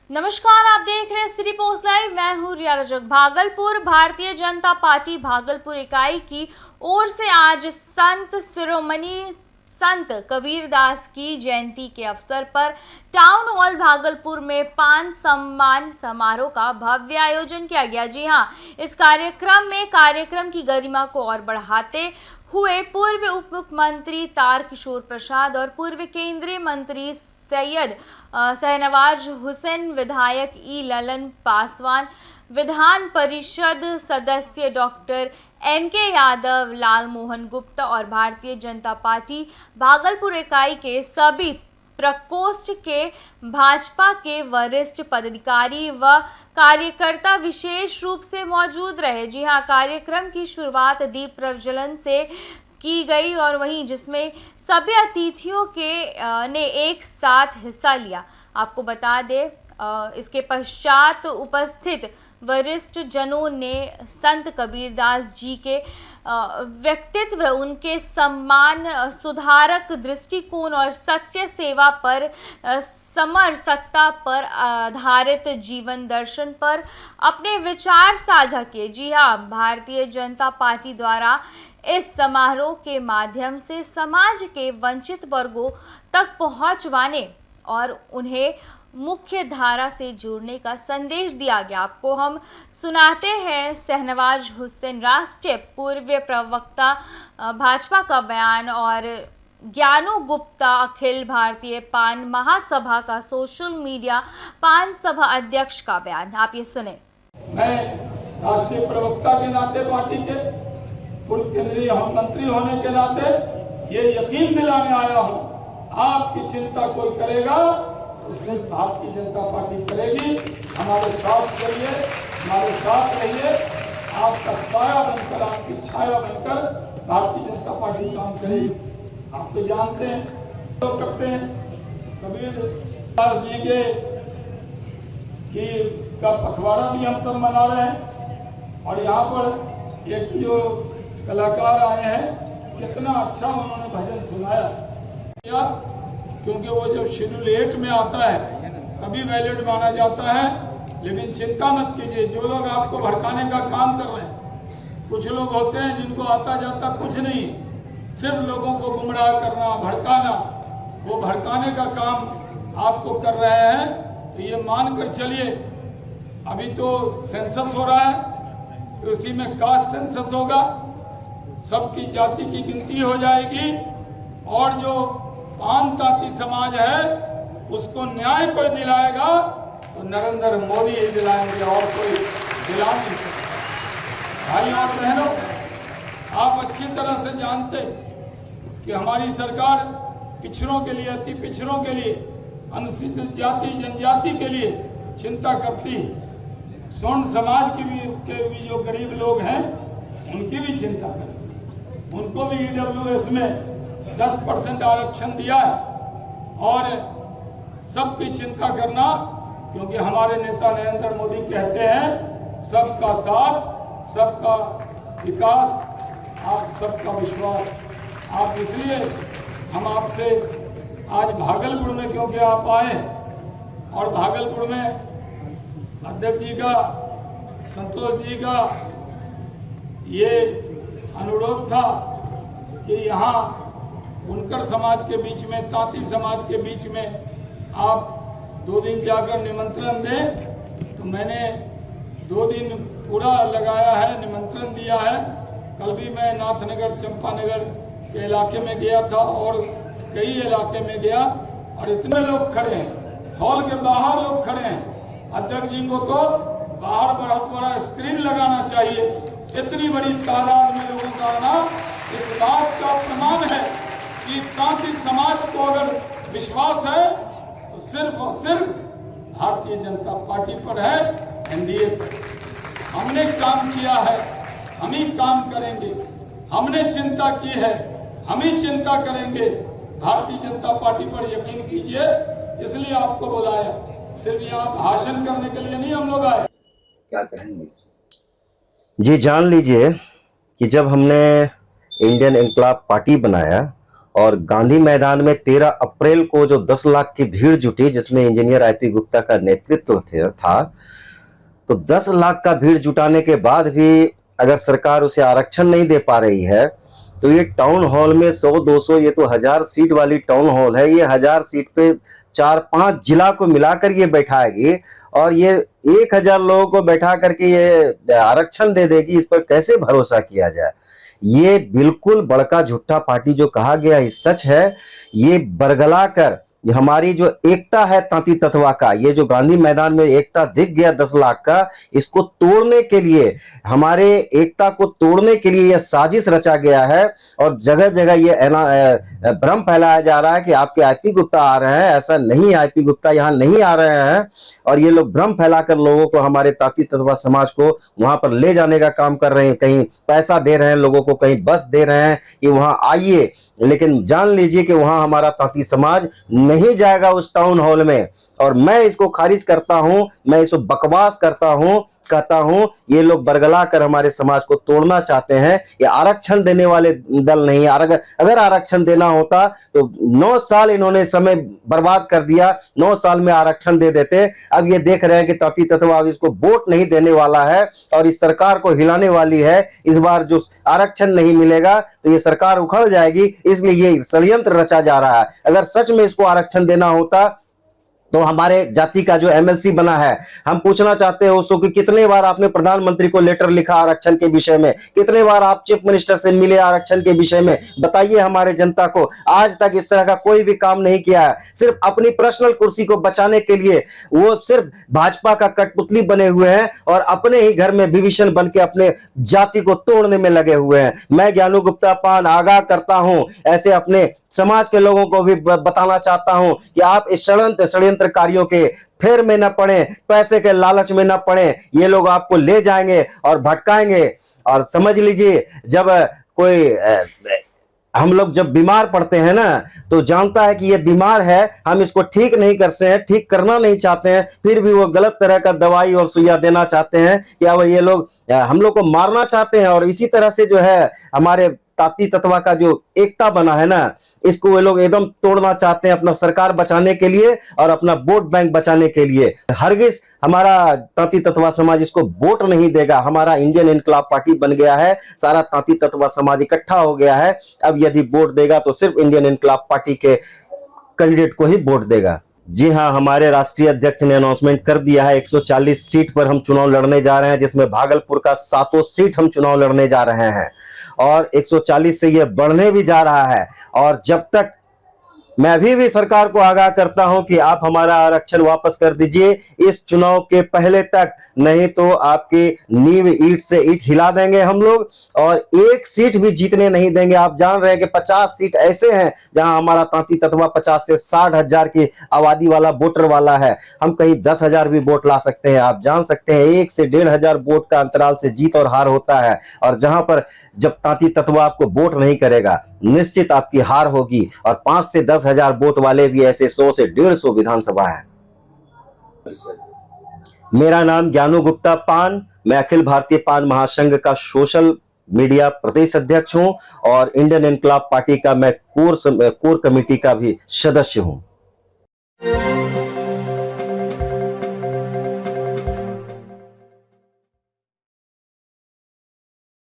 नमस्कार, आप देख रहे हैं सिटी पोस्ट लाइव। मैं हूं रिया रजक। भागलपुर भारतीय जनता पार्टी भागलपुर इकाई की ओर से आज संत शिरोमणि संत कबीरदास की जयंती के अवसर पर टाउन हॉल भागलपुर में पान सम्मान समारोह का भव्य आयोजन किया गया। जी हां, इस कार्यक्रम की गरिमा को और बढ़ाते हुए पूर्व उप मुख्यमंत्री तारकिशोर प्रसाद और पूर्व केंद्रीय मंत्री सैयद शहनवाज हुसैन, विधायक ई ललन पासवान, विधान परिषद सदस्य डॉक्टर एनके यादव, लाल मोहन गुप्ता और भारतीय जनता पार्टी भागलपुर इकाई के सभी प्रकोष्ठ के भाजपा के वरिष्ठ पदाधिकारी व कार्यकर्ता विशेष रूप से मौजूद रहे। जी हां, कार्यक्रम की शुरुआत दीप प्रज्वलन से की गई और वहीं जिसमें सभी अतिथियों ने एक साथ हिस्सा लिया। आपको बता दें, इसके पश्चात उपस्थित वरिष्ठ जनों ने संत कबीरदास जी के व्यक्तित्व, उनके सम्मान, सुधारक दृष्टिकोण और सत्य सेवा पर समरसता पर आधारित जीवन दर्शन पर अपने विचार साझा किए। जी हाँ, भारतीय जनता पार्टी द्वारा इस समारोह के माध्यम से समाज के वंचित वर्गों तक पहुंचवाने और उन्हें मुख्य धारा से जोड़ने का संदेश दिया गया। आपको हम सुनाते हैं शहनवाज हुसैन राष्ट्रीय पूर्व प्रवक्ता भाजपा का बयान और ज्ञानू गुप्ता अखिल भारतीय पान महासभा का सोशल मीडिया पान सभा अध्यक्ष का बयान। आप ये सुने। मैं राष्ट्रीय प्रवक्ता के नाते, पार्टी के पूर्व केंद्रीय मंत्री होने के नाते ये यकीन दिलाने आया हूँ, आपकी चिंता कोई करेगा तो सिर्फ भारतीय जनता पार्टी करेगी। हमारे साथ चलिए, हमारे साथ रहिए। आपका साया बनकर, आपकी छाया बनकर भारतीय जनता पार्टी काम करेगी। आप तो जानते हैं, तो करते हैं कबीरदास जी के का पखवाड़ा भी हम सब मना रहे हैं। और यहाँ पर एक जो कलाकार आए हैं, कितना अच्छा उन्होंने भजन सुनाया, क्योंकि वो जब शेड्यूल 8 में आता है तभी वैलिड माना जाता है। लेकिन चिंता मत कीजिए, जो लोग आपको भड़काने का काम कर रहे हैं, कुछ लोग होते हैं जिनको आता जाता कुछ नहीं, सिर्फ लोगों को गुमराह करना, भड़काना, वो भड़काने का काम आपको कर रहे हैं। तो ये मान कर चलिए, अभी तो सेंसस हो रहा है, तो उसी में कास्ट सेंसस होगा, सबकी जाति की गिनती हो जाएगी और जो पान ताती समाज है उसको न्याय कोई दिलाएगा तो नरेंद्र मोदी ही दिलाएंगे और कोई दिला नहीं सकता। भाई और बहनों, आप अच्छी तरह से जानते कि हमारी सरकार पिछड़ों के लिए, अति पिछड़ों के लिए, अनुसूचित जाति जनजाति के लिए चिंता करती। स्वर्ण समाज के भी जो गरीब लोग हैं उनकी भी चिंता करती। उनको भी EWS में 10% आरक्षण दिया है और सबकी चिंता करना, क्योंकि हमारे नेता नरेंद्र मोदी कहते हैं सबका साथ, सबका विकास, आप सबका विश्वास। आप इसलिए हम आपसे आज भागलपुर में, क्योंकि आप आए और भागलपुर में अध्यक्ष जी का, संतोष जी का ये अनुरोध था कि यहाँ बुनकर समाज के बीच में, तांती समाज के बीच में आप 2 दिन जाकर निमंत्रण दें। तो मैंने 2 दिन पूरा लगाया है, निमंत्रण दिया है। कल भी मैं नाथनगर, चंपानगर के इलाके में गया था और कई इलाके में गया और इतने लोग खड़े हैं, हॉल के बाहर लोग खड़े हैं। अध्यक्ष जी को तो बाहर बहुत बड़ा स्क्रीन लगाना चाहिए। इतनी बड़ी तादाद में लोगों का आना इस बात का प्रमाण है कि तांती समाज को अगर विश्वास है तो सिर्फ और सिर्फ भारतीय जनता पार्टी पर है, NDA पर। हमने काम किया है, हम ही काम करेंगे। हमने चिंता की है, हम ही चिंता करेंगे। भारतीय जनता पार्टी पर यकीन कीजिए, इसलिए आपको बुलाया, सिर्फ यहाँ भाषण करने के लिए नहीं हम लोग आए। क्या कहेंगे? जी, जान लीजिए कि जब हमने इंडियन इनकलाब पार्टी बनाया और गांधी मैदान में 13 अप्रैल को जो 10 लाख की भीड़ जुटी, जिसमें इंजीनियर आईपी गुप्ता का नेतृत्व था, तो 10 लाख का भीड़ जुटाने के बाद भी अगर सरकार उसे आरक्षण नहीं दे पा रही है, तो ये टाउन हॉल में 100-200, ये तो 1000 सीट वाली टाउन हॉल है, ये 1000 सीट पे 4-5 जिला को मिलाकर ये बैठाएगी और ये 1000 लोगों को बैठा करके ये आरक्षण दे देगी। इस पर कैसे भरोसा किया जाए? ये बिल्कुल बड़का झूठा पार्टी जो कहा गया है सच है। ये बरगला कर हमारी जो एकता है तांती तत्वा का, ये जो गांधी मैदान में एकता दिख गया 10 लाख का, इसको तोड़ने के लिए, हमारे एकता को तोड़ने के लिए यह साजिश रचा गया है और जगह जगह ये भ्रम फैलाया जा रहा है कि आपके आईपी गुप्ता आ रहे हैं। ऐसा नहीं, आईपी गुप्ता यहाँ नहीं आ रहे हैं और ये लोग भ्रम फैलाकर लोगों को, हमारे तांती तत्वा समाज को वहां पर ले जाने का काम कर रहे हैं। कहीं पैसा दे रहे हैं लोगों को, कहीं बस दे रहे हैं कि वहां आइए, लेकिन जान लीजिए कि वहां हमारा तांती समाज नहीं जाएगा उस टाउन हॉल में। और मैं इसको खारिज करता हूं, मैं इसको बकवास करता हूं, कहता हूं ये लोग बरगला कर हमारे समाज को तोड़ना चाहते हैं। ये आरक्षण देने वाले दल नहीं। अगर आरक्षण देना होता तो 9 साल इन्होंने समय बर्बाद कर दिया, 9 साल में आरक्षण दे देते। अब ये देख रहे हैं कि तांती तत्वा अब इसको वोट नहीं देने वाला है और इस सरकार को हिलाने वाली है। इस बार जो आरक्षण नहीं मिलेगा तो ये सरकार उखड़ जाएगी, इसलिए ये षड्यंत्र रचा जा रहा है। अगर सच में इसको आरक्षण देना होता तो हमारे जाति का जो एमएलसी बना है, हम पूछना चाहते हैं उसको कि कितने बार आपने प्रधानमंत्री को लेटर लिखा आरक्षण के विषय में, कितने बार आप चीफ मिनिस्टर से मिले आरक्षण के विषय में, बताइए हमारे जनता को। आज तक इस तरह का कोई भी काम नहीं किया है। सिर्फ अपनी पर्सनल कुर्सी को बचाने के लिए वो सिर्फ भाजपा का कठपुतली बने हुए हैं और अपने ही घर में विभीषण बन के अपने जाति को तोड़ने में लगे हुए हैं। मैं ज्ञानू गुप्ता पान आगाह करता हूं, ऐसे अपने समाज के लोगों को भी बताना चाहता हूं कि आप इस षड्यंत्रकारियों के फेर में न पड़े, पैसे के लालच में न पड़े। ये लोग आपको ले जाएंगे और भटकाएंगे। और समझ लीजिए, जब कोई हम लोग जब बीमार पड़ते हैं ना, तो जानता है कि ये बीमार है, हम इसको ठीक नहीं करते हैं, ठीक करना नहीं चाहते हैं, फिर भी वो गलत तरह का दवाई और सुइया देना चाहते हैं कि अब ये लोग हम लोग को मारना चाहते हैं। और इसी तरह से जो है हमारे तांती तत्वा का जो एकता बना है ना, इसको वे लोग एकदम तोड़ना चाहते हैं अपना सरकार बचाने के लिए और अपना वोट बैंक बचाने के लिए। हरगिज हमारा तांती तत्वा समाज इसको वोट नहीं देगा। हमारा इंडियन इनकलाब पार्टी बन गया है, सारा तांती तत्वा समाज इकट्ठा हो गया है। अब यदि वोट देगा तो सिर्फ इंडियन इनकलाब पार्टी के कैंडिडेट को ही वोट देगा। जी हाँ, हमारे राष्ट्रीय अध्यक्ष ने अनाउंसमेंट कर दिया है 140 सीट पर हम चुनाव लड़ने जा रहे हैं, जिसमें भागलपुर का 7 सीट हम चुनाव लड़ने जा रहे हैं और 140 से ये बढ़ने भी जा रहा है। और जब तक मैं अभी भी सरकार को आगाह करता हूं कि आप हमारा आरक्षण वापस कर दीजिए इस चुनाव के पहले तक, नहीं तो आपकी नींव ईंट से ईंट हिला देंगे हम लोग और एक सीट भी जीतने नहीं देंगे। आप जान रहे हैं कि 50 सीट ऐसे हैं जहां हमारा तांती तत्वा 50 से 60 हजार की आबादी वाला वोटर वाला है। हम कहीं 10,000 भी वोट ला सकते हैं। आप जान सकते हैं 1 से 1,500 वोट का अंतराल से जीत और हार होता है। और जहां पर जब तांती तत्वा आपको वोट नहीं करेगा, निश्चित आपकी हार होगी। और 5 से 10,000 वोट वाले भी ऐसे 100 से 150 विधानसभा है। मेरा नाम ज्ञानू गुप्ता पान, मैं अखिल भारतीय पान महासंघ का सोशल मीडिया प्रदेश अध्यक्ष हूं और इंडियन इनकलाब पार्टी का मैं कोर कमेटी का भी सदस्य हूं।